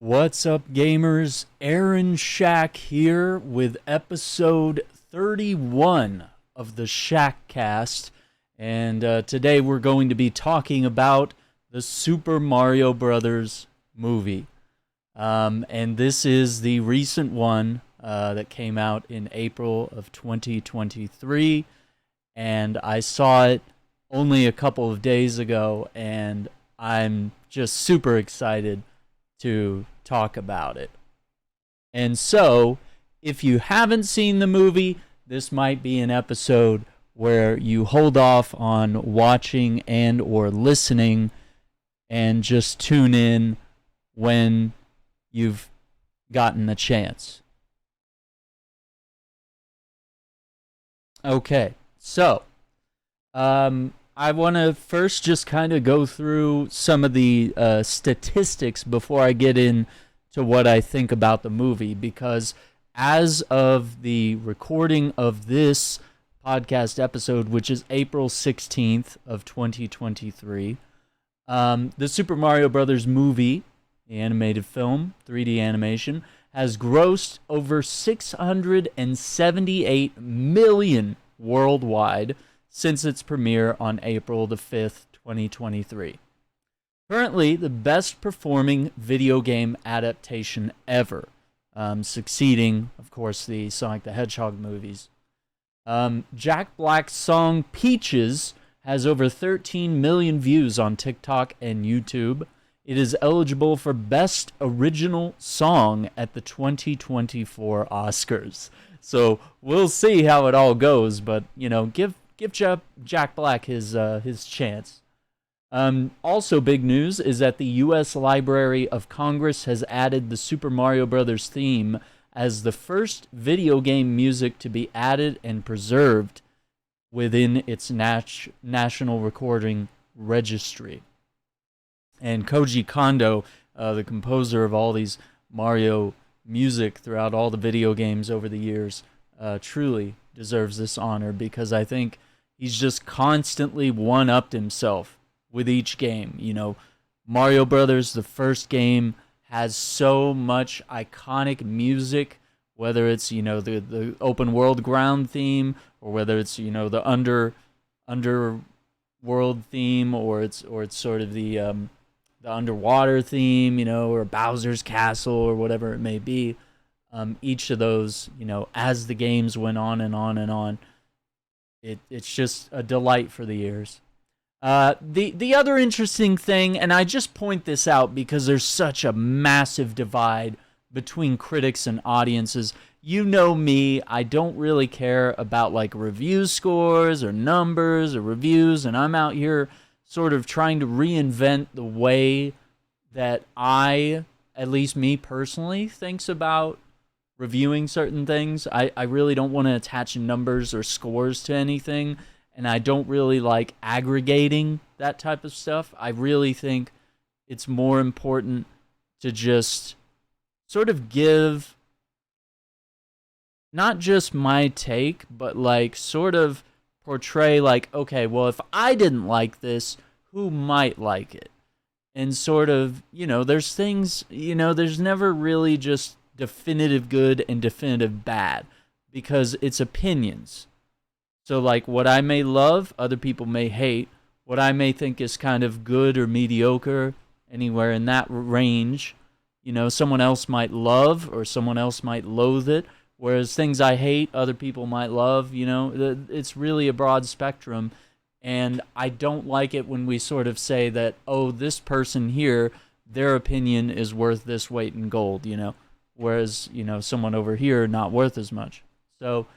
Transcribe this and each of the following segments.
What's up, gamers? Aaron Shack here with episode 31 of the Shackcast. And today we're going to be talking about the Super Mario Brothers movie. And this is the recent one that came out in April of 2023. And I saw it only a couple of days ago, and I'm just super excited to talk about it. And so, if you haven't seen the movie, this might be an episode where you hold off on watching and or listening and just tune in when you've gotten the chance. Okay, so I want to first just kind of go through some of the statistics before I get into what I think about the movie, because as of the recording of this podcast episode, which is April 16th of 2023, the Super Mario Brothers movie, the animated film, 3D animation, has grossed over 678 million worldwide since its premiere on April the 5th, 2023. Currently, the best performing video game adaptation ever, succeeding, of course, the Sonic the Hedgehog movies. Jack Black's song Peaches has over 13 million views on TikTok and YouTube. It is eligible for Best Original Song at the 2024 Oscars. So we'll see how it all goes, but, give Jack Black his chance. Also big news is that the U.S. Library of Congress has added the Super Mario Brothers theme as the first video game music to be added and preserved within its National Recording Registry. And Koji Kondo, the composer of all these Mario music throughout all the video games over the years, truly deserves this honor, because I think he's just constantly one-upped himself with each game. Mario Brothers, the first game, has so much iconic music, whether it's, the open world ground theme, or whether it's, the underworld theme, or it's sort of the underwater theme, or Bowser's Castle, or whatever it may be. Each of those, as the games went on and on and on, it's just a delight for the ears. The other interesting thing, and I just point this out because there's such a massive divide between critics and audiences. You know me, I don't really care about like review scores or numbers or reviews, and I'm out here sort of trying to reinvent the way that I, at least me personally, thinks about reviewing certain things. I really don't want to attach numbers or scores to anything, and I don't really like aggregating that type of stuff. I really think it's more important to just sort of give not just my take, but like sort of portray like, okay, well, if I didn't like this, who might like it? And sort of, there's things, there's never really just definitive good and definitive bad, because it's opinions. So like what I may love, other people may hate. What I may think is kind of good or mediocre, anywhere in that range, someone else might love or someone else might loathe it. Whereas things I hate, other people might love. It's really a broad spectrum. And I don't like it when we sort of say that, oh, this person here, their opinion is worth this weight in gold, whereas, someone over here not worth as much. So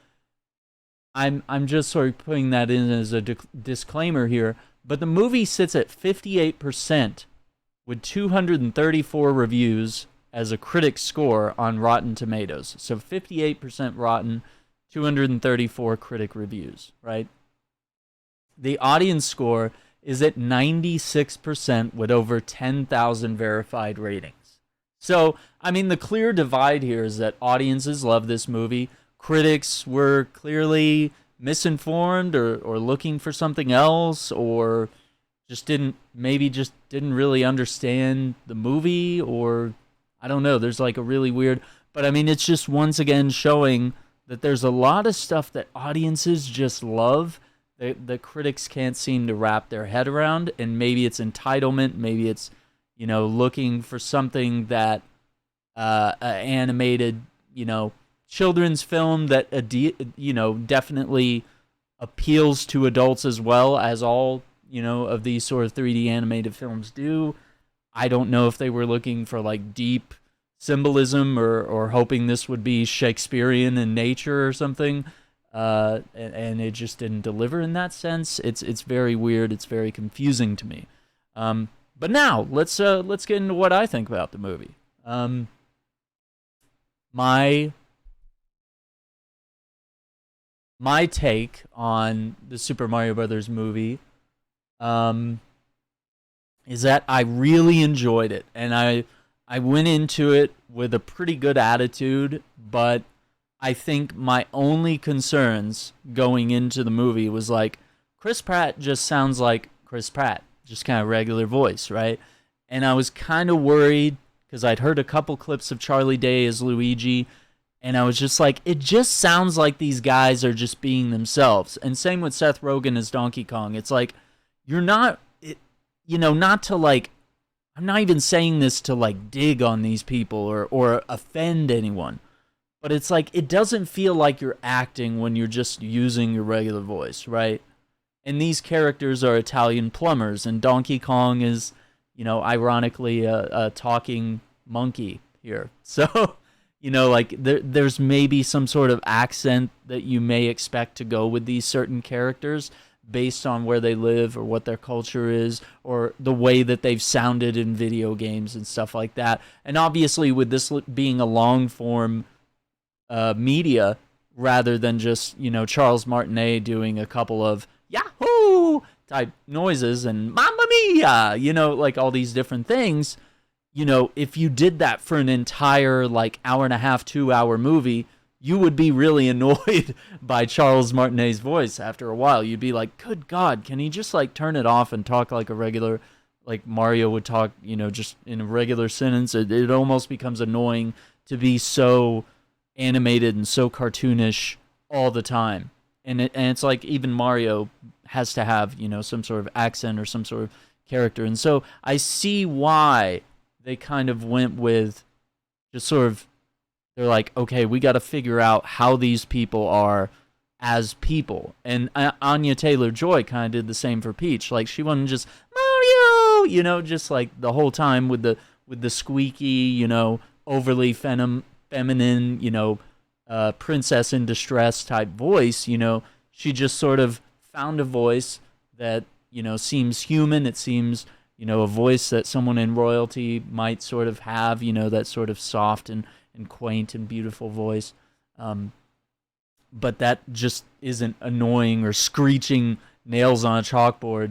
I'm just sort of putting that in as a disclaimer here. But the movie sits at 58% with 234 reviews as a critic score on Rotten Tomatoes. So 58% Rotten, 234 critic reviews, right? The audience score is at 96% with over 10,000 verified ratings. So, the clear divide here is that audiences love this movie. Critics were clearly misinformed or looking for something else, or just didn't really understand the movie, or I don't know. There's like a really weird, but I mean, it's just once again showing that there's a lot of stuff that audiences just love that the critics can't seem to wrap their head around. And maybe it's entitlement. Maybe it's, looking for something that animated, children's film that, definitely appeals to adults as well as all, of these sort of 3D animated films do. I don't know if they were looking for like deep symbolism or hoping this would be Shakespearean in nature or something. And it just didn't deliver in that sense. It's very weird. It's very confusing to me. But now let's get into what I think about the movie. My take on the Super Mario Brothers movie is that I really enjoyed it, and I went into it with a pretty good attitude, but I think my only concerns going into the movie was like, Chris Pratt just sounds like Chris Pratt, just kind of regular voice, right? And I was kind of worried because I'd heard a couple clips of Charlie Day as Luigi, and I was just like, it just sounds like these guys are just being themselves. And same with Seth Rogen as Donkey Kong. It's like, you're not, not to like, I'm not even saying this to like dig on these people or offend anyone. But it's like, it doesn't feel like you're acting when you're just using your regular voice, right? And these characters are Italian plumbers, and Donkey Kong is, ironically a talking monkey here. So, like there's maybe some sort of accent that you may expect to go with these certain characters based on where they live or what their culture is or the way that they've sounded in video games and stuff like that. And obviously with this being a long form media rather than just, Charles Martinet doing a couple of Yahoo type noises and Mamma Mia, like all these different things. If you did that for an entire like hour and a half, 2 hour movie, you would be really annoyed by Charles Martinet's voice after a while. You'd be like, good God, can he just like turn it off and talk like a regular, like Mario would talk, just in a regular sentence? It almost becomes annoying to be so animated and so cartoonish all the time. And it's like even Mario has to have, some sort of accent or some sort of character. And so I see why they kind of went with just sort of, they're like, okay, we got to figure out how these people are as people. And Anya Taylor-Joy kind of did the same for Peach. Like, she wasn't just Mario, just like the whole time with the squeaky, overly feminine, princess in distress type voice. She just sort of found a voice that, seems human. It seems, a voice that someone in royalty might sort of have, that sort of soft and quaint and beautiful voice. But that just isn't annoying or screeching nails on a chalkboard,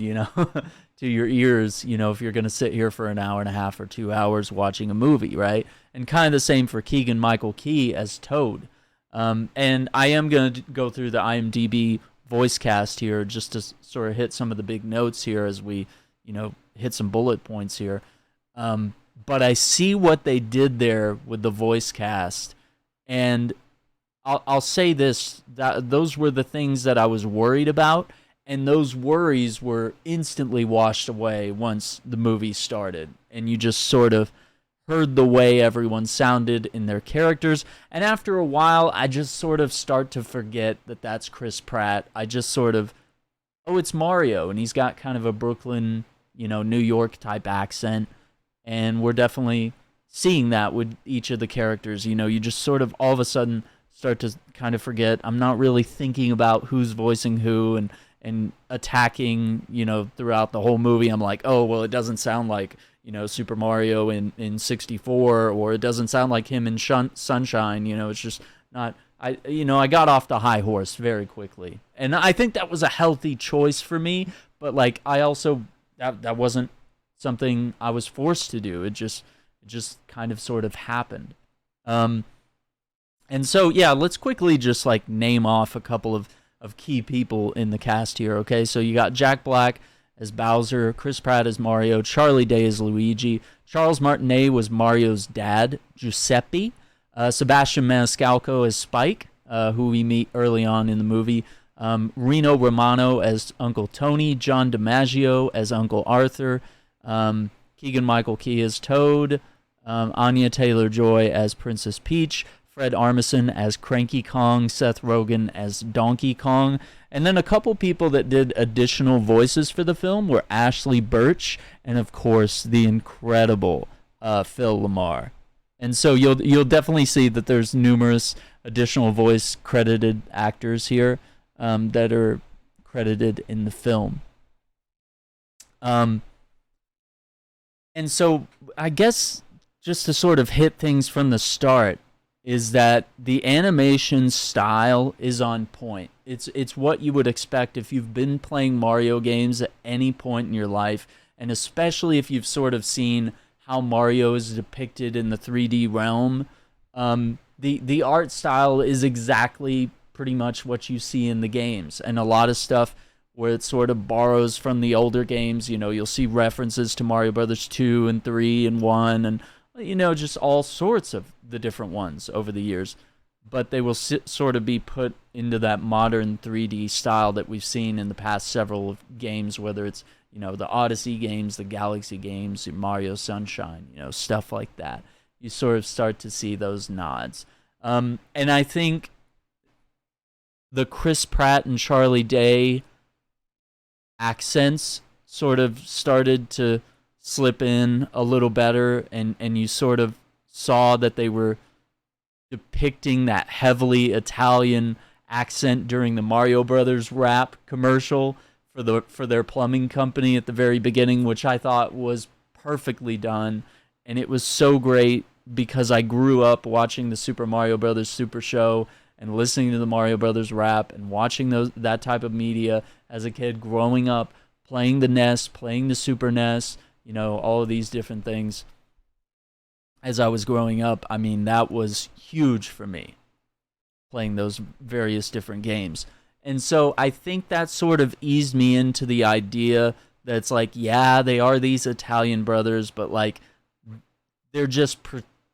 to your ears, if you're going to sit here for an hour and a half or 2 hours watching a movie, right? And kind of the same for Keegan-Michael Key as Toad. And I am going to go through the IMDb voice cast here just to sort of hit some of the big notes here as we, hit some bullet points here. But I see what they did there with the voice cast, and I'll say this, that those were the things that I was worried about, and those worries were instantly washed away once the movie started, and you just sort of heard the way everyone sounded in their characters, and after a while, I just sort of start to forget that that's Chris Pratt. I just sort of, oh, it's Mario, and he's got kind of a Brooklyn, New York type accent. And we're definitely seeing that with each of the characters. You just sort of all of a sudden start to kind of forget. I'm not really thinking about who's voicing who and attacking, throughout the whole movie. I'm like, oh, well, it doesn't sound like, Super Mario in 64, or it doesn't sound like him in Sunshine. It's just not, I got off the high horse very quickly. And I think that was a healthy choice for me. But like, I also, that wasn't something I was forced to do. It just kind of sort of happened. And so, yeah, let's quickly just like name off a couple of key people in the cast here. Okay, so you got Jack Black as Bowser, Chris Pratt as Mario, Charlie Day as Luigi, Charles Martinet was Mario's dad, Giuseppe, Sebastian Maniscalco as Spike, who we meet early on in the movie, Reno Romano as Uncle Tony, John DiMaggio as Uncle Arthur, Keegan-Michael Key as Toad, Anya Taylor-Joy as Princess Peach, Fred Armisen as Cranky Kong, Seth Rogen as Donkey Kong, and then a couple people that did additional voices for the film were Ashley Birch and, of course, the incredible Phil LaMarr. And so you'll definitely see that there's numerous additional voice credited actors here that are credited in the film. And so I guess just to sort of hit things from the start is that the animation style is on point. It's what you would expect if you've been playing Mario games at any point in your life, and especially if you've sort of seen how Mario is depicted in the 3D realm. The art style is exactly pretty much what you see in the games, and a lot of stuff where it sort of borrows from the older games. You know, you'll see references to Mario Brothers 2 and 3 and 1 and, you know, just all sorts of the different ones over the years. But they will sort of be put into that modern 3D style that we've seen in the past several games, whether it's, you know, the Odyssey games, the Galaxy games, Mario Sunshine, you know, stuff like that. You sort of start to see those nods. And I think the Chris Pratt and Charlie Day accents sort of started to slip in a little better, and you sort of saw that they were depicting that heavily Italian accent during the Mario Brothers rap commercial for their plumbing company at the very beginning, which I thought was perfectly done. And it was so great because I grew up watching the Super Mario Brothers Super Show and listening to the Mario Brothers rap and watching that type of media as a kid growing up, playing the NES, playing the Super NES, you know, all of these different things. As I was growing up, I mean, that was huge for me, playing those various different games. And so I think that sort of eased me into the idea that it's like, yeah, they are these Italian brothers, but like they're just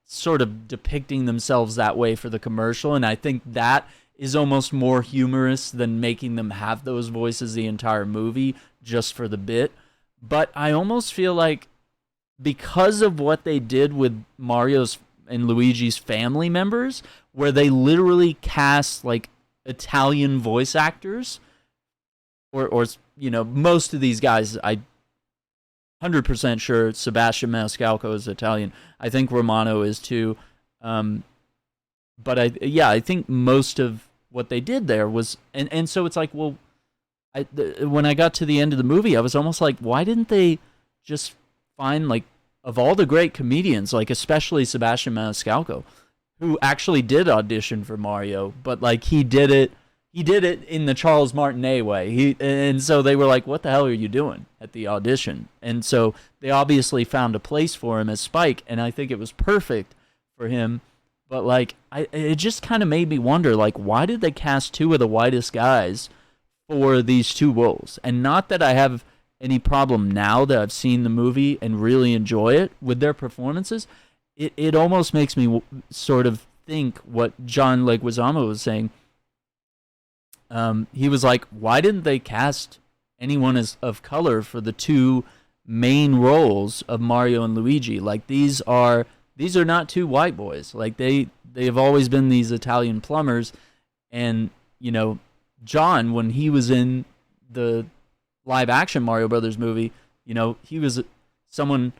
sort of depicting themselves that way for the commercial. And I think that is almost more humorous than making them have those voices the entire movie just for the bit. But I almost feel like because of what they did with Mario's and Luigi's family members, where they literally cast like Italian voice actors, or you know, most of these guys, I 100% sure Sebastian Maniscalco is Italian. I think Romano is too. But I think most of what they did there was, and so it's like, well, when I got to the end of the movie, I was almost like, why didn't they just find, like, of all the great comedians, like especially Sebastian Maniscalco, who actually did audition for Mario, but like he did it in the Charles Martinet way. And so they were like, what the hell are you doing at the audition? And so they obviously found a place for him as Spike, and I think it was perfect for him. But like, it just kind of made me wonder, like, why did they cast two of the whitest guys for these two roles? And not that I have any problem now that I've seen the movie and really enjoy it with their performances. It almost makes me sort of think what John Leguizamo was saying. He was like, why didn't they cast anyone of color for the two main roles of Mario and Luigi? Like, these are not two white boys. Like, they have always been these Italian plumbers. And, you know, John, when he was in the live action Mario Brothers movie, you know, he was someone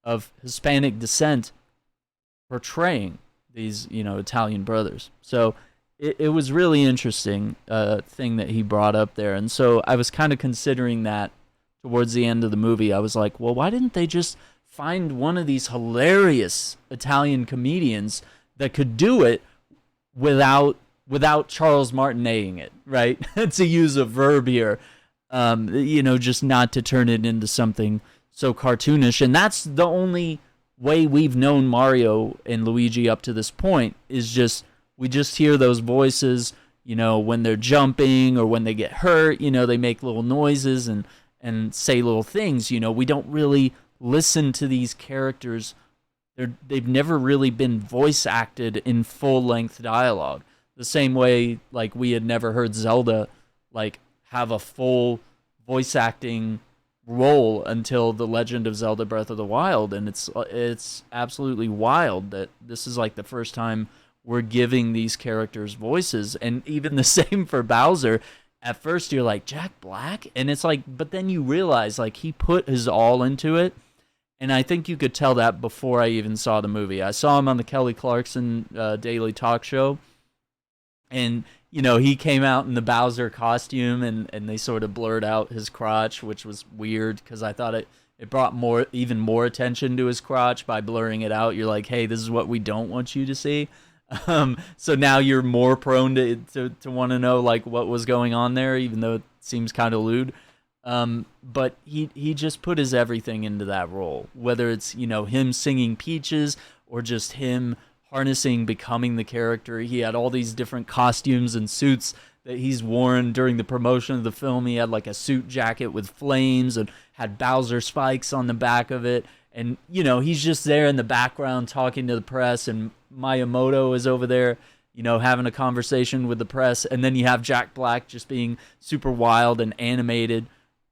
of Hispanic descent portraying these, you know, Italian brothers. So it was really interesting thing that he brought up there. And so I was kind of considering that towards the end of the movie. I was like, well, why didn't they just find one of these hilarious Italian comedians that could do it without Charles Martinetting it, right? To use a verb here. You know, just not to turn it into something so cartoonish. And that's the only way we've known Mario and Luigi up to this point, is just, we just hear those voices, you know, when they're jumping or when they get hurt, you know, they make little noises, and and say little things. You know, we don't really listen to these characters. They've never really been voice acted in full-length dialogue. The same way, like, we had never heard Zelda, like, have a full voice acting role until The Legend of Zelda Breath of the Wild, and it's absolutely wild that this is like the first time we're giving these characters voices. And even the same for Bowser. At first you're like, Jack Black? And it's like, but then you realize, like, he put his all into it. And I think you could tell that before I even saw the movie. I saw him on the Kelly Clarkson Daily Talk Show, and you know, he came out in the Bowser costume, and they sort of blurred out his crotch, which was weird because I thought it brought even more attention to his crotch by blurring it out. You're like, hey, this is what we don't want you to see. So now you're more prone to want to know, like, what was going on there, even though it seems kind of lewd. But he just put his everything into that role, whether it's, you know, him singing Peaches or just him harnessing, becoming the character. He had all these different costumes and suits that he's worn during the promotion of the film. He had like a suit jacket with flames and had Bowser spikes on the back of it. And, you know, he's just there in the background talking to the press, and Miyamoto is over there, you know, having a conversation with the press. And then you have Jack Black just being super wild and animated.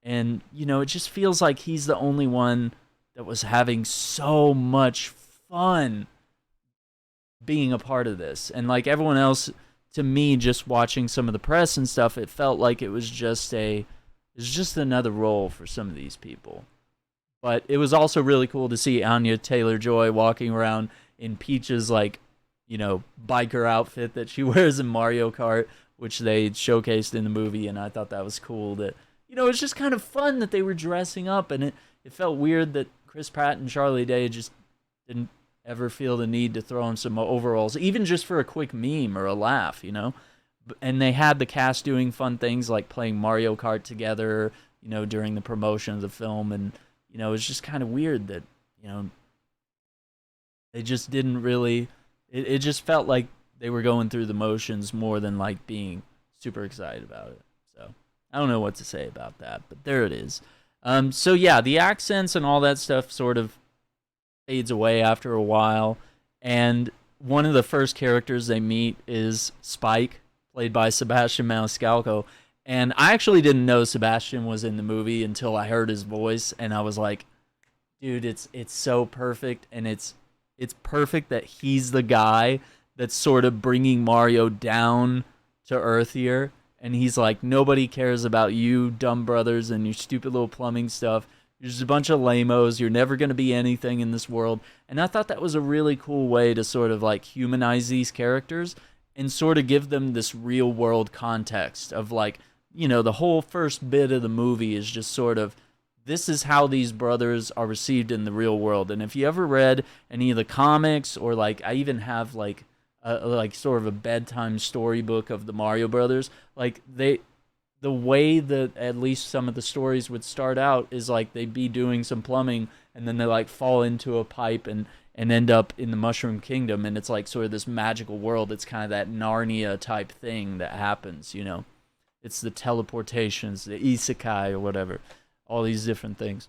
And, you know, it just feels like he's the only one that was having so much fun being a part of this. And like everyone else, to me, just watching some of the press and stuff, it felt like it was just another role for some of these people. But it was also really cool to see Anya Taylor-Joy walking around in Peach's, like, you know, biker outfit that she wears in Mario Kart, which they showcased in the movie, and I thought that was cool. That, you know, it's just kind of fun that they were dressing up, and it felt weird that Chris Pratt and Charlie Day just didn't ever feel the need to throw on some overalls, even just for a quick meme or a laugh, you know? And they had the cast doing fun things like playing Mario Kart together, you know, during the promotion of the film. And, you know, it's just kind of weird that, you know, they just didn't really, it just felt like they were going through the motions more than like being super excited about it. So I don't know what to say about that, but there it is. So yeah, the accents and all that stuff sort of fades away after a while, and one of the first characters they meet is Spike, played by Sebastian Maniscalco. And I actually didn't know Sebastian was in the movie until I heard his voice, and I was like, dude, it's so perfect, and it's perfect that he's the guy that's sort of bringing Mario down to earth here. And he's like, nobody cares about you dumb brothers and your stupid little plumbing stuff. You're just a bunch of lamos. You're never going to be anything in this world. And I thought that was a really cool way to sort of like humanize these characters and sort of give them this real world context of, like, you know, the whole first bit of the movie is just sort of, this is how these brothers are received in the real world. And if you ever read any of the comics, or like, I even have like sort of a bedtime storybook of the Mario Brothers, like the way that at least some of the stories would start out is like they'd be doing some plumbing, and then they like fall into a pipe and end up in the Mushroom Kingdom, and it's like sort of this magical world. It's kind of that Narnia type thing that happens, you know. It's the teleportations, the isekai or whatever, all these different things.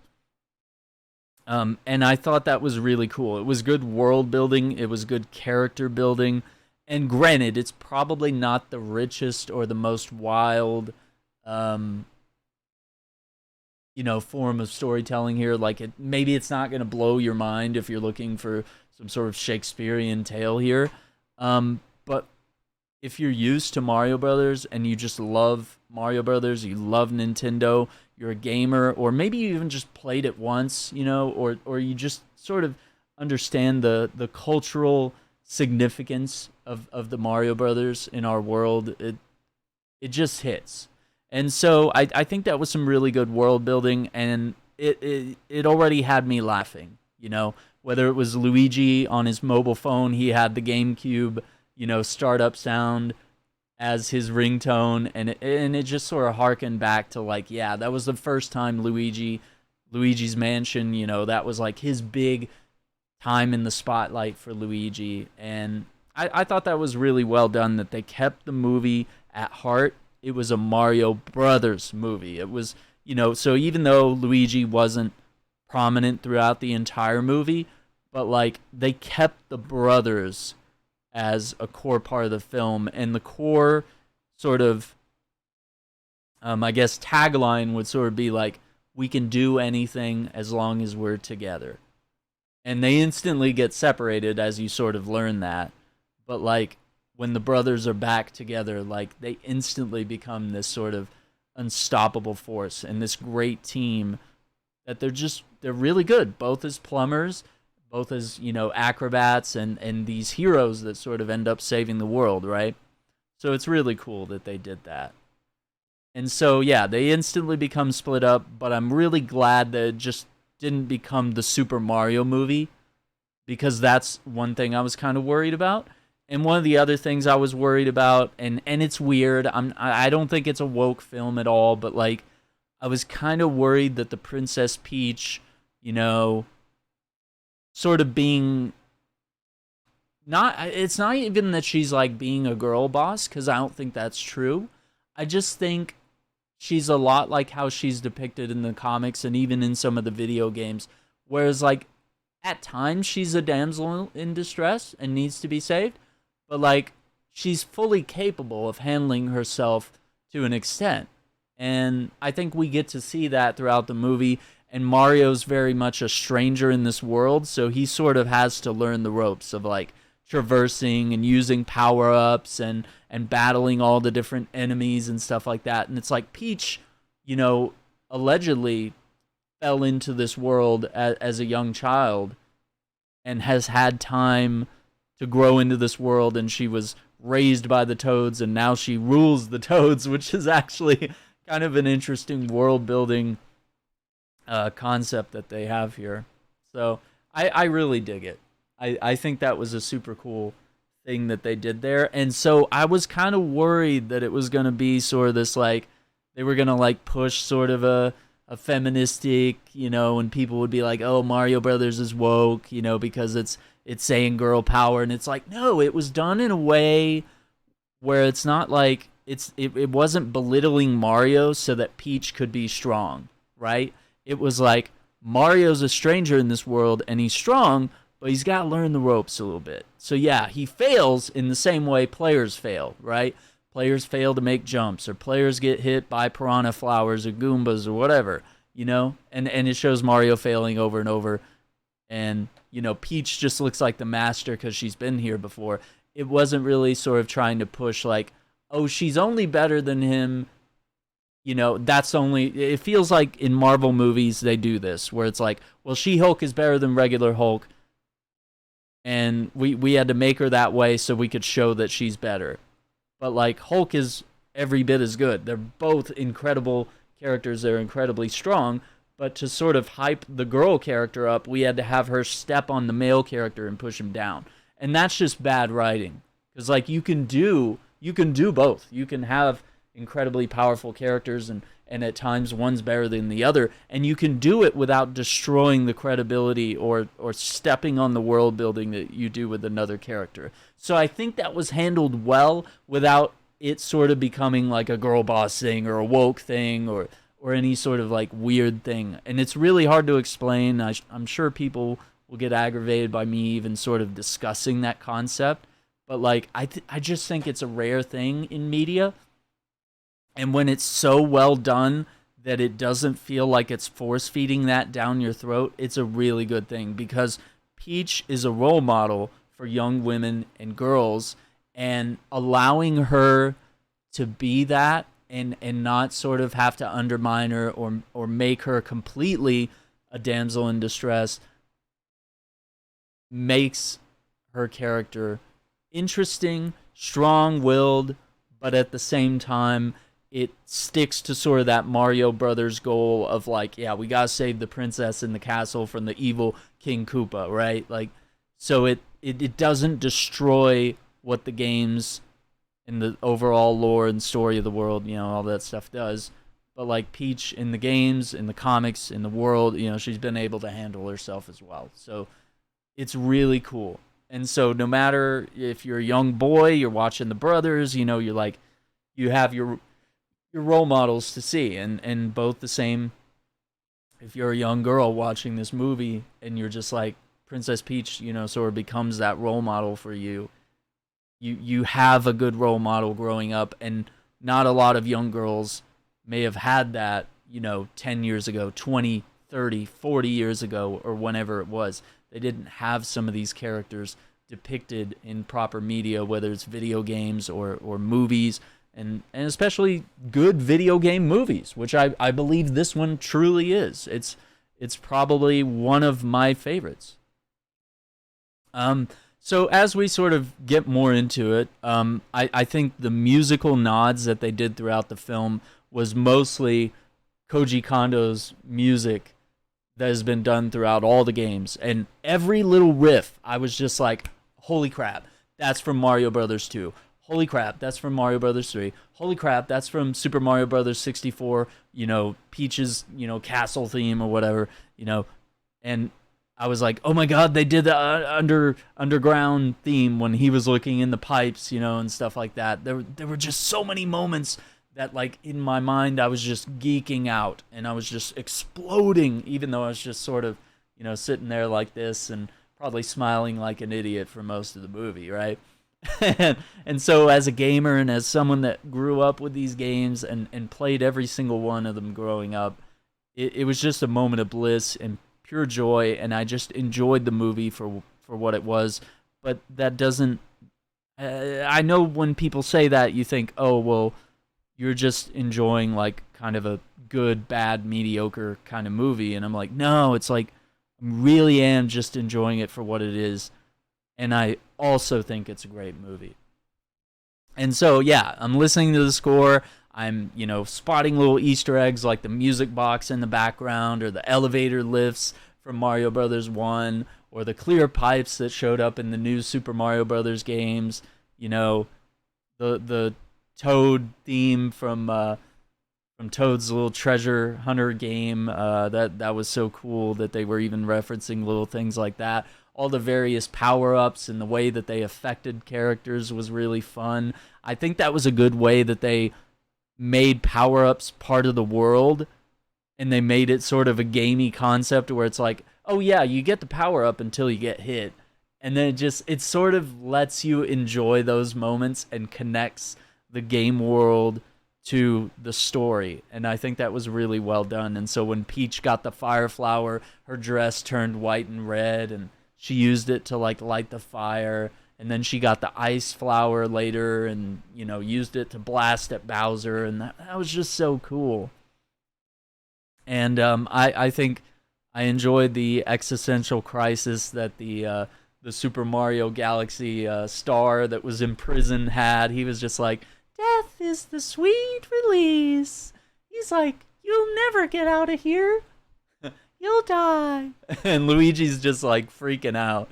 And I thought that was really cool. It was good world building. It was good character building. And granted, it's probably not the richest or the most wild, you know, form of storytelling here. Like, maybe it's not going to blow your mind if you're looking for some sort of Shakespearean tale here. But if you're used to Mario Brothers and you just love Mario Brothers, you love Nintendo, you're a gamer, or maybe you even just played it once, you know, or you just sort of understand the cultural significance of the Mario Brothers in our world, it just hits. And so I think that was some really good world building, and it already had me laughing, you know, whether it was Luigi on his mobile phone, he had the GameCube, you know, startup sound as his ringtone, and it just sort of harkened back to, like, yeah, that was the first time Luigi's Mansion, you know, that was like his big time in the spotlight for Luigi. And I thought that was really well done, that they kept the movie at heart. It was a Mario Brothers movie. It was, so even though Luigi wasn't prominent throughout the entire movie, but like they kept the brothers as a core part of the film, and the core sort of I guess tagline would sort of be like, we can do anything as long as we're together. And they instantly get separated as you sort of learn that. But like when the brothers are back together, like they instantly become this sort of unstoppable force and this great team that they're really good, both as plumbers, both as, acrobats and these heroes that sort of end up saving the world, right? So it's really cool that they did that. And so, yeah, they instantly become split up, but I'm really glad that it just didn't become the Super Mario movie, because that's one thing I was kind of worried about. And one of the other things I was worried about, and it's weird, I don't think it's a woke film at all, but like I was kind of worried that the Princess Peach, sort of being it's not even that she's like being a girl boss, because I don't think that's true. I just think she's a lot like how she's depicted in the comics and even in some of the video games. Whereas, like, at times she's a damsel in distress and needs to be saved, but, like, she's fully capable of handling herself to an extent. And I think we get to see that throughout the movie. And Mario's very much a stranger in this world, so he sort of has to learn the ropes of, like, traversing and using power-ups and battling all the different enemies and stuff like that. And it's like Peach, allegedly fell into this world as a young child and has had time to grow into this world, and she was raised by the Toads, and now she rules the Toads, which is actually kind of an interesting world-building concept that they have here. So I really dig it. I think that was a super cool thing that they did there. And so I was kind of worried that it was going to be sort of this, like, they were going to, like, push sort of a feministic, and people would be like, oh, Mario Brothers is woke, because it's saying girl power. And it's like, no, it was done in a way where it's not like, it wasn't belittling Mario so that Peach could be strong, right? It was like, Mario's a stranger in this world, and he's strong, but he's got to learn the ropes a little bit. So yeah, he fails in the same way players fail, right? Players fail to make jumps, or players get hit by piranha flowers or Goombas or whatever, And it shows Mario failing over and over. And, Peach just looks like the master because she's been here before. It wasn't really sort of trying to push like, oh, she's only better than him. That's only... It feels like in Marvel movies they do this, where it's like, well, She-Hulk is better than regular Hulk, and we had to make her that way so we could show that she's better. But, like, Hulk is every bit as good. They're both incredible characters. They're incredibly strong. But to sort of hype the girl character up, we had to have her step on the male character and push him down. And that's just bad writing. Because, like, you can do both. You can have incredibly powerful characters, and at times one's better than the other, and you can do it without destroying the credibility or stepping on the world building that you do with another character. So I think that was handled well without it sort of becoming like a girl boss thing or a woke thing or any sort of like weird thing. And it's really hard to explain. I'm sure people will get aggravated by me even sort of discussing that concept, but like I just think it's a rare thing in media. And when it's so well done that it doesn't feel like it's force-feeding that down your throat, it's a really good thing, because Peach is a role model for young women and girls, and allowing her to be that and not sort of have to undermine her or make her completely a damsel in distress makes her character interesting, strong-willed, but at the same time, it sticks to sort of that Mario Brothers goal of like, yeah, we gotta save the princess in the castle from the evil King Koopa, right? Like, so it doesn't destroy what the games and the overall lore and story of the world, all that stuff does. But like Peach in the games, in the comics, in the world, she's been able to handle herself as well. So it's really cool. And so no matter if you're a young boy, you're watching the brothers, you're like, you have your your role models to see, and both the same. If you're a young girl watching this movie and you're just like Princess Peach, sort of becomes that role model for you. You have a good role model growing up, and not a lot of young girls may have had that, 10 years ago, 20, 30, 40 years ago, or whenever it was. They didn't have some of these characters depicted in proper media, whether it's video games or movies, and especially good video game movies, which I believe this one truly is. It's probably one of my favorites. So as we sort of get more into it, I think the musical nods that they did throughout the film was mostly Koji Kondo's music that has been done throughout all the games. And every little riff, I was just like, holy crap, that's from Mario Brothers 2. Holy crap, that's from Mario Brothers 3. Holy crap, that's from Super Mario Brothers 64, Peach's, castle theme or whatever, and I was like, oh my god, they did the underground theme when he was looking in the pipes, and stuff like that. There were just so many moments that, like, in my mind, I was just geeking out, and I was just exploding, even though I was just sort of, sitting there like this and probably smiling like an idiot for most of the movie, right? And so as a gamer and as someone that grew up with these games and played every single one of them growing up, it was just a moment of bliss and pure joy, and I just enjoyed the movie for what it was. But that doesn't... I know when people say that, you think, oh, well, you're just enjoying, like, kind of a good, bad, mediocre kind of movie. And I'm like, no, it's like, I really am just enjoying it for what it is. And I also think it's a great movie. And so, yeah, I'm listening to the score. I'm, spotting little Easter eggs like the music box in the background or the elevator lifts from Mario Brothers 1 or the clear pipes that showed up in the new Super Mario Brothers games. The Toad theme from Toad's little treasure hunter game. That was so cool that they were even referencing little things like that. All the various power-ups and the way that they affected characters was really fun. I think that was a good way that they made power-ups part of the world, and they made it sort of a gamey concept where it's like, oh yeah, you get the power-up until you get hit. And then it sort of lets you enjoy those moments and connects the game world to the story. And I think that was really well done. And so when Peach got the fire flower, her dress turned white and red, and she used it to, like, light the fire. And then she got the ice flower later and, used it to blast at Bowser. And that was just so cool. And I think I enjoyed the existential crisis that the Super Mario Galaxy star that was in prison had. He was just like, death is the sweet release. He's like, you'll never get out of here. You'll die. And Luigi's just like freaking out.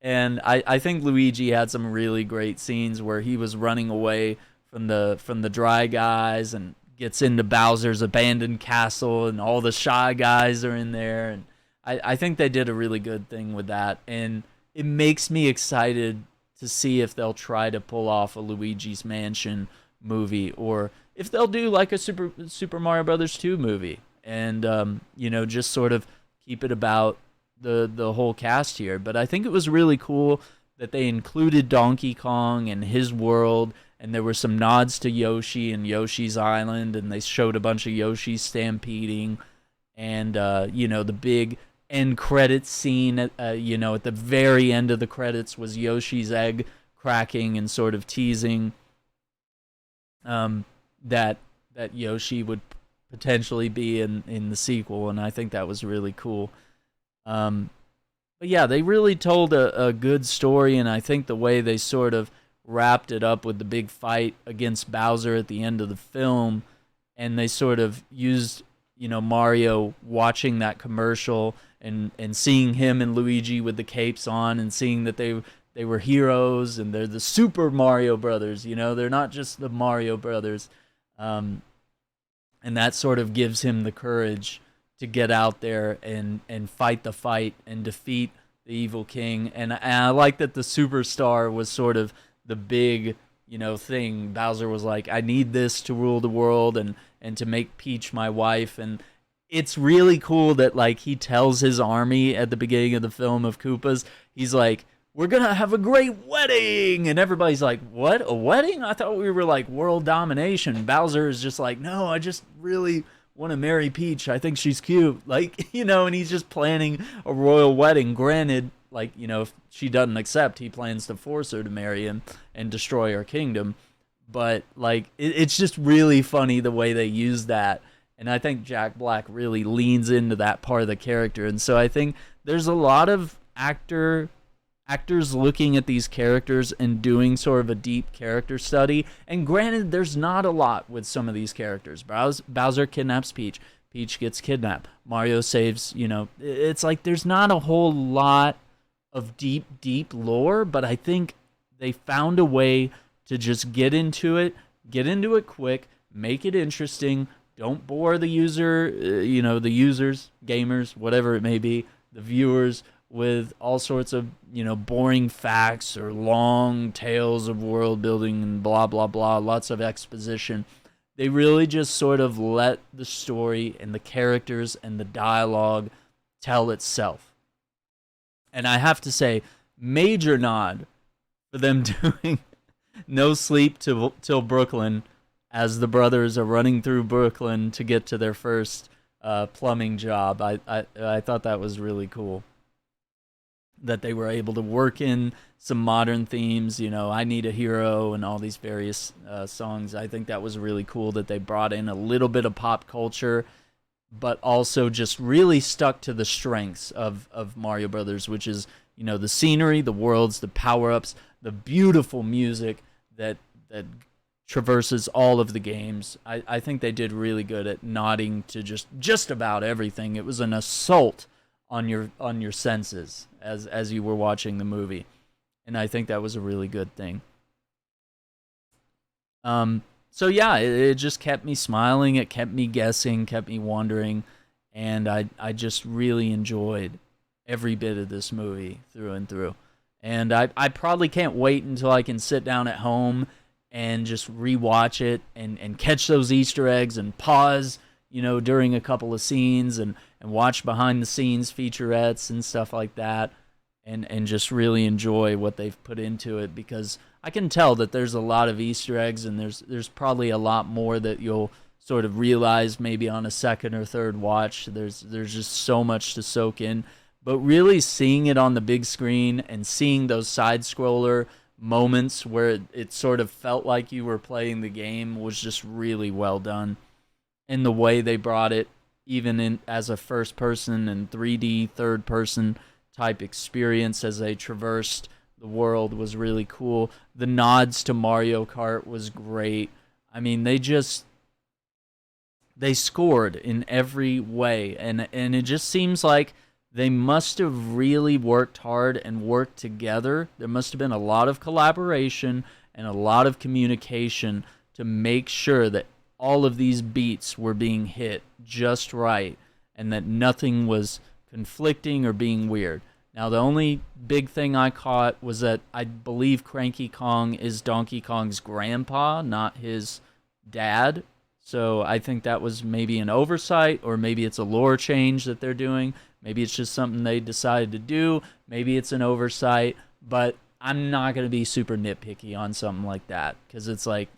And I think Luigi had some really great scenes where he was running away from the Dry Guys and gets into Bowser's abandoned castle, and all the Shy Guys are in there. And I think they did a really good thing with that. And it makes me excited to see if they'll try to pull off a Luigi's Mansion movie, or if they'll do like a Super Mario Brothers 2 movie. And just sort of keep it about the whole cast here. But I think it was really cool that they included Donkey Kong and his world, and there were some nods to Yoshi and Yoshi's Island, and they showed a bunch of Yoshi stampeding, and the big end credits scene at the very end of the credits was Yoshi's egg cracking and sort of teasing that Yoshi would potentially be in the sequel, and I think that was really cool. But yeah, they really told a good story, and I think the way they sort of wrapped it up with the big fight against Bowser at the end of the film, and they sort of used, Mario watching that commercial and seeing him and Luigi with the capes on, and seeing that they were heroes, and they're the Super Mario Brothers, they're not just the Mario Brothers. And that sort of gives him the courage to get out there and fight the fight and defeat the evil king. And I like that the superstar was sort of the big thing. Bowser was like, I need this to rule the world and to make Peach my wife. And it's really cool that, like, he tells his army at the beginning of the film of Koopas, he's like, we're gonna have a great wedding, and everybody's like, what, a wedding? I thought we were like world domination. Bowser is just like, no, I just really want to marry Peach. I think she's cute, like, and he's just planning a royal wedding. Granted, like, if she doesn't accept, he plans to force her to marry him and destroy her kingdom. But like, it's just really funny the way they use that. And I think Jack Black really leans into that part of the character. And so I think there's a lot of actors looking at these characters and doing sort of a deep character study. And granted, there's not a lot with some of these characters. Bowser kidnaps Peach. Peach gets kidnapped. Mario saves, it's like there's not a whole lot of deep lore, but I think they found a way to just get into it quick, make it interesting. Don't bore the user, the users, gamers, whatever it may be, the viewers, with all sorts of, boring facts or long tales of world building and blah, blah, blah, lots of exposition. They really just sort of let the story and the characters and the dialogue tell itself. And I have to say, major nod for them doing No Sleep Till Brooklyn as the brothers are running through Brooklyn to get to their first plumbing job. I thought that was really cool, that they were able to work in some modern themes, I Need a Hero and all these various songs. I think that was really cool that they brought in a little bit of pop culture, but also just really stuck to the strengths of Mario Brothers, which is, the scenery, the worlds, the power-ups, the beautiful music that traverses all of the games. I think they did really good at nodding to just about everything. It was an assault on your senses as you were watching the movie, and I think that was a really good thing. So yeah, it just kept me smiling, it kept me guessing, kept me wondering, and I just really enjoyed every bit of this movie through and through. And I probably can't wait until I can sit down at home and just rewatch it and catch those Easter eggs and pause, during a couple of scenes and watch behind the scenes featurettes and stuff like that, and just really enjoy what they've put into it, because I can tell that there's a lot of Easter eggs, and there's probably a lot more that you'll sort of realize maybe on a second or third watch. There's just so much to soak in. But really seeing it on the big screen and seeing those side-scroller moments where it sort of felt like you were playing the game was just really well done. And the way they brought it, even in as a first-person and 3D third-person type experience as they traversed the world, was really cool. The nods to Mario Kart was great. I mean, they scored in every way, and it just seems like they must have really worked hard and worked together. There must have been a lot of collaboration and a lot of communication to make sure that all of these beats were being hit just right and that nothing was conflicting or being weird. Now, the only big thing I caught was that I believe Cranky Kong is Donkey Kong's grandpa, not his dad. So I think that was maybe an oversight, or maybe it's a lore change that they're doing. Maybe it's just something they decided to do. Maybe it's an oversight, but I'm not going to be super nitpicky on something like that, because it's like,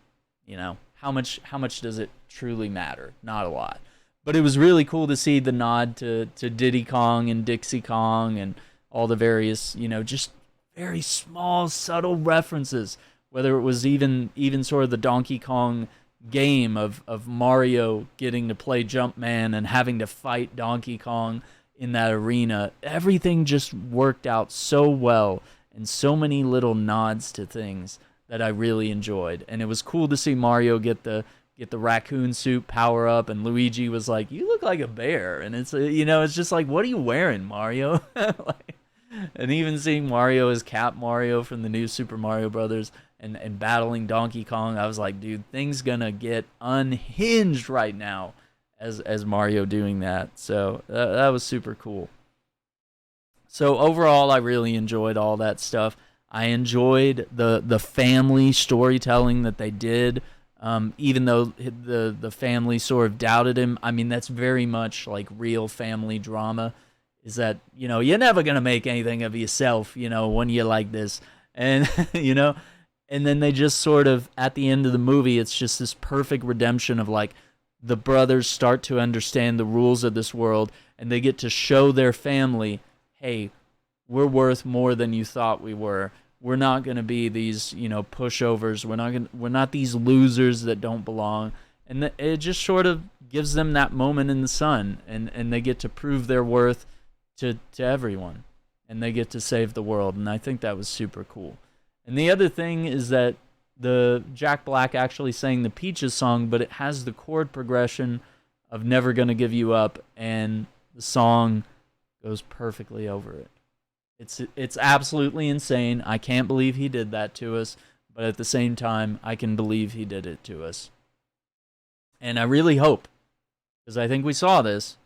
how much does it truly matter? Not a lot. But it was really cool to see the nod to Diddy Kong and Dixie Kong and all the various, just very small, subtle references, whether it was even sort of the Donkey Kong game of Mario getting to play Jumpman and having to fight Donkey Kong in that arena. Everything just worked out so well, and so many little nods to things that I really enjoyed. And it was cool to see Mario get the raccoon suit power up, and Luigi was like, "You look like a bear," and it's it's just like, what are you wearing, Mario? And even seeing Mario as Cap Mario from the new Super Mario Brothers and battling Donkey Kong, I was like, dude, things gonna get unhinged right now as Mario doing that. So that was super cool. So overall, I really enjoyed all that stuff. I enjoyed the family storytelling that they did. Even though the family sort of doubted him, I mean, that's very much like real family drama. Is that, you're never gonna make anything of yourself, when you're like this, and and then they just sort of, at the end of the movie, it's just this perfect redemption of like the brothers start to understand the rules of this world, and they get to show their family, hey, we're worth more than you thought we were. We're not going to be these, pushovers. We're not these losers that don't belong. And it just sort of gives them that moment in the sun, and they get to prove their worth to everyone, and they get to save the world. And I think that was super cool. And the other thing is that the Jack Black actually sang the Peaches song, but it has the chord progression of Never Gonna Give You Up, and the song goes perfectly over it. It's absolutely insane. I can't believe he did that to us, but at the same time, I can believe he did it to us. And I really hope, because I think we saw this,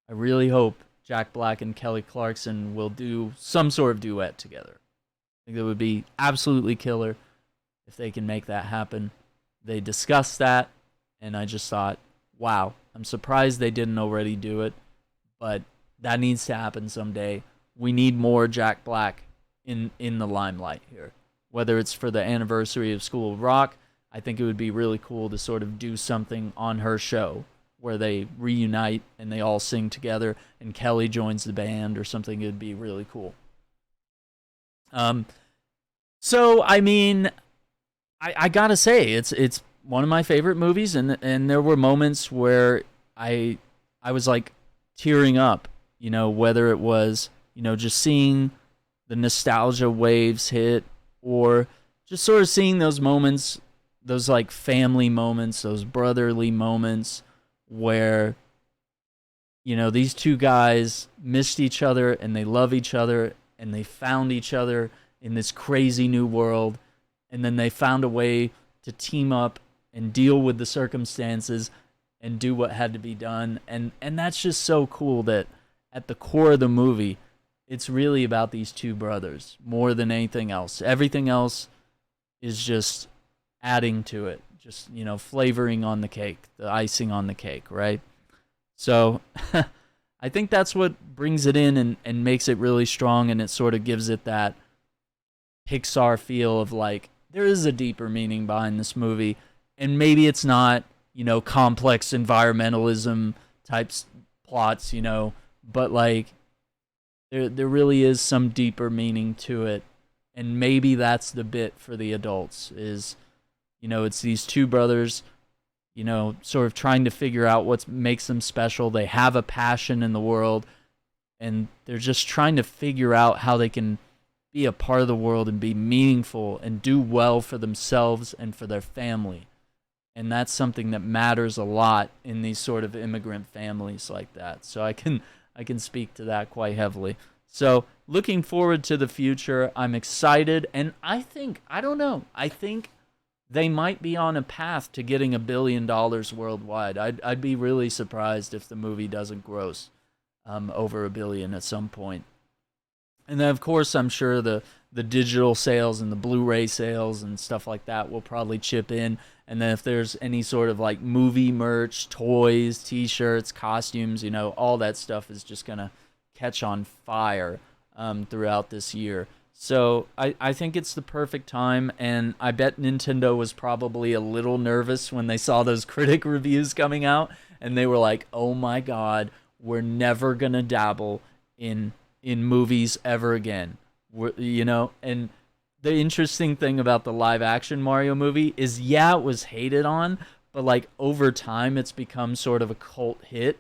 I really hope Jack Black and Kelly Clarkson will do some sort of duet together. I think that would be absolutely killer if they can make that happen. They discussed that, and I just thought, wow, I'm surprised they didn't already do it, but that needs to happen someday. We need more Jack Black in the limelight here. Whether it's for the anniversary of School of Rock, I think it would be really cool to sort of do something on her show where they reunite and they all sing together and Kelly joins the band or something. It'd be really cool. So, I mean, I gotta say, it's one of my favorite movies, and there were moments where I was like tearing up, whether it was, just seeing the nostalgia waves hit, or just sort of seeing those moments, those like family moments, those brotherly moments where, these two guys missed each other and they love each other and they found each other in this crazy new world, and then they found a way to team up and deal with the circumstances and do what had to be done. And that's just so cool that at the core of the movie, it's really about these two brothers more than anything else. Everything else is just adding to it, just, flavoring on the cake, the icing on the cake, right? So I think that's what brings it in and makes it really strong, and it sort of gives it that Pixar feel of like, there is a deeper meaning behind this movie, and maybe it's not, complex environmentalism types plots, but like there really is some deeper meaning to it, and maybe that's the bit for the adults is, it's these two brothers, sort of trying to figure out what makes them special. They have a passion in the world, and they're just trying to figure out how they can be a part of the world and be meaningful and do well for themselves and for their family. And that's something that matters a lot in these sort of immigrant families like that. So I can speak to that quite heavily. So looking forward to the future. I'm excited, and I think they might be on a path to getting $1 billion worldwide. I'd be really surprised if the movie doesn't gross over $1 billion at some point. And then, of course, I'm sure the digital sales and the Blu-ray sales and stuff like that will probably chip in. And then if there's any sort of like movie merch, toys, T-shirts, costumes, all that stuff is just going to catch on fire throughout this year. So I think it's the perfect time, and I bet Nintendo was probably a little nervous when they saw those critic reviews coming out, and they were like, oh my God, we're never going to dabble in movies ever again. And the interesting thing about the live action Mario movie is, yeah, it was hated on, but like over time it's become sort of a cult hit,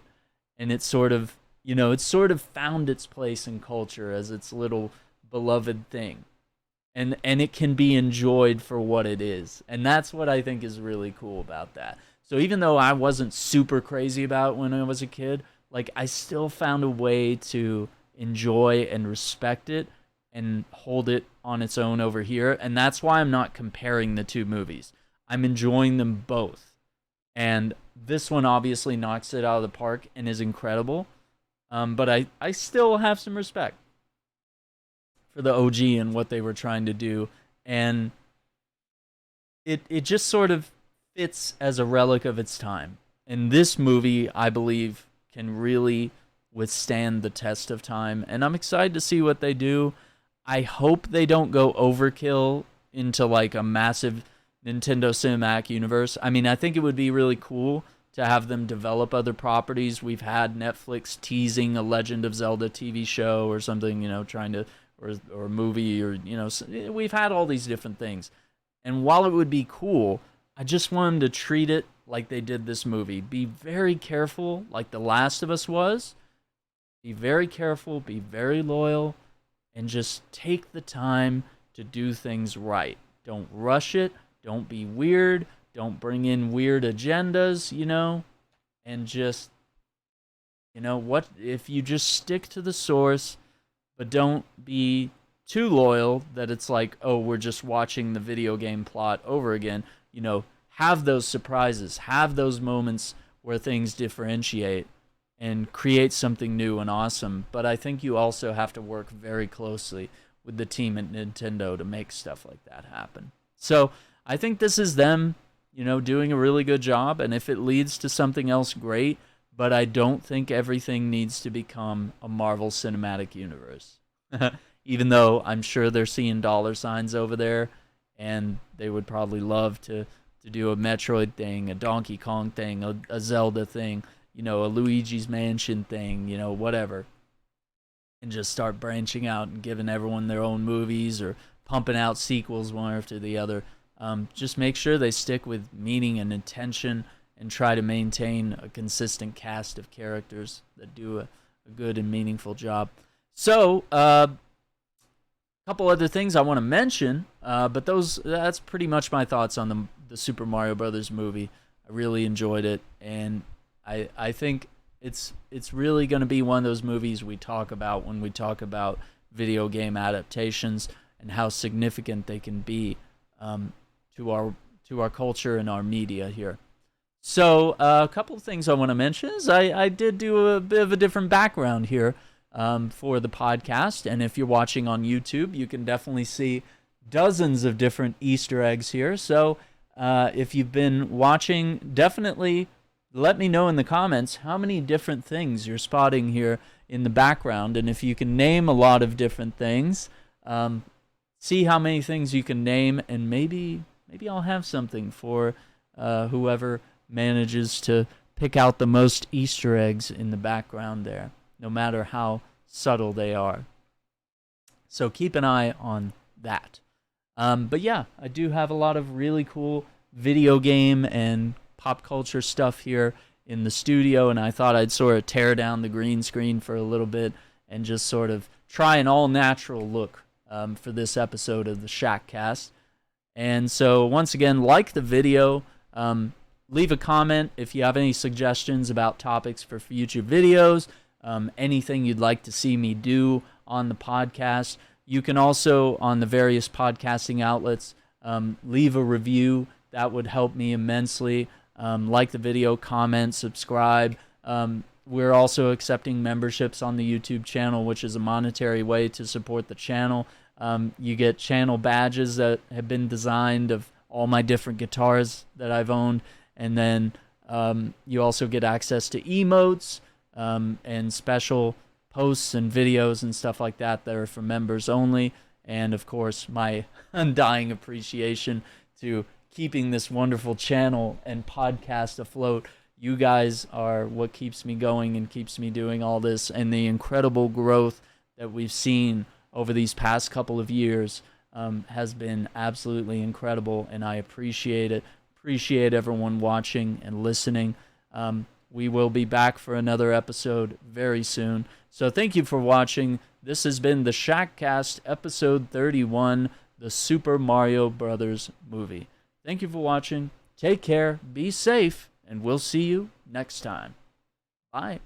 and it's sort of, it's sort of found its place in culture as its little beloved thing. And it can be enjoyed for what it is. And that's what I think is really cool about that. So even though I wasn't super crazy about it when I was a kid, like I still found a way to enjoy and respect it and hold it on its own over here. And that's why I'm not comparing the two movies. I'm enjoying them both. And this one obviously knocks it out of the park and is incredible. But I still have some respect for the OG and what they were trying to do. And it just sort of fits as a relic of its time. And this movie, I believe, can really withstand the test of time. And I'm excited to see what they do. I hope they don't go overkill into like a massive Nintendo Cinematic Universe. I mean, I think it would be really cool to have them develop other properties. We've had Netflix teasing a Legend of Zelda TV show or something, trying to, or a movie, or, we've had all these different things. And while it would be cool, I just want them to treat it like they did this movie. Be very careful, like The Last of Us was. Be very careful, be very loyal, and just take the time to do things right. Don't rush it. Don't be weird. Don't bring in weird agendas, and just, what if you just stick to the source, but don't be too loyal that it's like, oh, we're just watching the video game plot over again. Have those surprises, have those moments where things differentiate and create something new and awesome. But I think you also have to work very closely with the team at Nintendo to make stuff like that happen. So I think this is them, doing a really good job. And if it leads to something else, great. But I don't think everything needs to become a Marvel Cinematic Universe. Even though I'm sure they're seeing dollar signs over there, and they would probably love to do a Metroid thing, a Donkey Kong thing, a Zelda thing, a Luigi's Mansion thing, whatever. And just start branching out and giving everyone their own movies or pumping out sequels one after the other. Just make sure they stick with meaning and intention and try to maintain a consistent cast of characters that do a good and meaningful job. So, couple other things I want to mention, but that's pretty much my thoughts on the Super Mario Brothers movie. I really enjoyed it, and I think it's really going to be one of those movies we talk about when we talk about video game adaptations and how significant they can be to our culture and our media here. So a couple of things I want to mention is I did do a bit of a different background here for the podcast. And if you're watching on YouTube, you can definitely see dozens of different Easter eggs here. So if you've been watching, definitely let me know in the comments how many different things you're spotting here in the background. And if you can name a lot of different things, see how many things you can name, and maybe I'll have something for whoever manages to pick out the most Easter eggs in the background there, no matter how subtle they are. So keep an eye on that. But yeah, I do have a lot of really cool video game and pop culture stuff here in the studio, and I thought I'd sort of tear down the green screen for a little bit and just sort of try an all-natural look for this episode of the Shackcast. And so once again, like the video, leave a comment if you have any suggestions about topics for future videos, anything you'd like to see me do on the podcast. You can also, on the various podcasting outlets, leave a review. That would help me immensely. Like the video, comment, subscribe. We're also accepting memberships on the YouTube channel, which is a monetary way to support the channel. You get channel badges that have been designed of all my different guitars that I've owned. And then you also get access to emotes and special posts and videos and stuff like that that are for members only. And, of course, my undying appreciation to keeping this wonderful channel and podcast afloat. You guys are what keeps me going and keeps me doing all this, and the incredible growth that we've seen over these past couple of years has been absolutely incredible, and I appreciate it. Appreciate everyone watching and listening. We will be back for another episode very soon. So thank you for watching. This has been the Shackcast, episode 31, the Super Mario Brothers movie. Thank you for watching. Take care, be safe, and we'll see you next time. Bye.